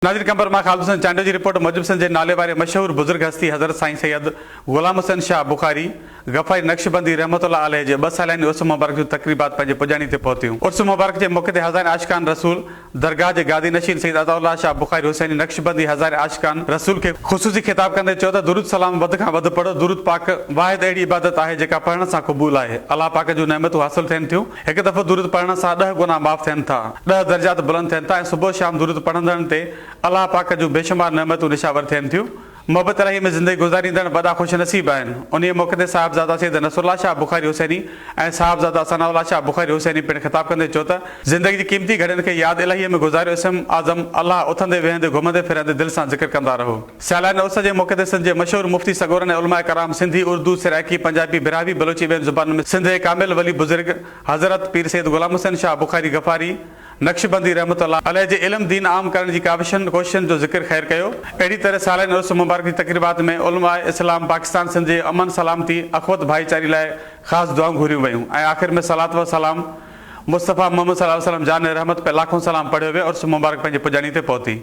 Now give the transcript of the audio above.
नाज़रीन कंबर मां ख़ालिद हुसैन चांडो की रिपोर्ट मौजूब संजय नाले वाले मशहूर बुजुर्ग हस्ती हज़रत साईं सैयद गुलाम हुसैन शाह बुखारी गफ़ारी नक्शबंदी रहमतुल्लाह अलैह जे 2 सालानी उर्स मुबारक जूं तक़रीबात पंहिंजे पुॼाणी ते पहुतियूं। उर्स मुबारक जे मौक़े ते हज़ार आशिकान रसूल दरगाह जे गादी नशीन सैयद अताउल्लाह शाह बुखारी हुसैनी नक्शबंदी हज़ार आशिकान रसूल के ख़ुसूसी ख़िताब कंदे चयो त दुरूद सलाम वध खां वध पढ़ो। दुरूद पाक वाहिद अहिड़ी इबादत आहे जेका पढ़ण सां क़बूल आहे। अल्लाह पाक जूं नेमतूं हासिल थियनि थियूं। हिकु दफ़ो दुरूद पढ़ण सां 10 गुना माफ़ थियनि था, 10 दर्जात बुलंद थियनि था ऐं सुबुह शाम दुरूद पढ़ंदड़नि ते अल्लाह पाक जूं बेशुमार नेमतूं निशावर थियनि थियूं। मोहब्बत रही में ज़िंदगी गुज़ारींदड़ वॾा ख़ुश नसीब आहिनि। उन मौक़े ते साहिबज़ादा सैयद नसरुल्लाह शाह बुखारी हुसैनी ऐं साहिबज़ादा सनाउल्लाह शाह बुखारी हुसैनी पिणु ख़िताब कंदे चयो त ज़िंदगी जी क़ीमती घड़ियुनि खे यादि इलाहीअ में गुज़ारियो। इस्म आज़म अल्लाह उथंदे वेहंदे घुमंदे फिरंदे दिलि सां ज़िक्र कंदा रहो। सालियाने उर्स जे मौक़े ते सिंध जे मशहूर मुफ़्ती सगोरन ऐं उलमा कराम सिंधी, उर्दू, सिराइकी, पंजाबी, बिरावी, बलोची ॿियनि ज़ुबानुनि में सिंध जे कामिल वली बुज़ुर्ग हज़रत पीर सैयद गुलाम हुसैन शाह बुखारी गफ़ारी नक्शबंदी रहमतुल्लाह अलैह जे इल्म दीन आम करण जी कोशिशनि जो ज़िक्र ख़ैर कयो। अहिड़ी तरह सालियाने उर्स मुबारक जी तक़रीबात में उलमा इस्लाम पाकिस्तान सिंध जे अमन सलामती अख़वत भाईचारी लाइ ख़ासि दुआऊं घुरियूं वयूं ऐं आख़िर में सलात व सलाम मुस्तफ़ा मोहम्मद सल्लल्लाहु अलैहि वसल्लम जान रहमत पे लाखों सलाम पढ़ियो वियो। उर्स मुबारक पंहिंजे पुॼाणी ते पहुती।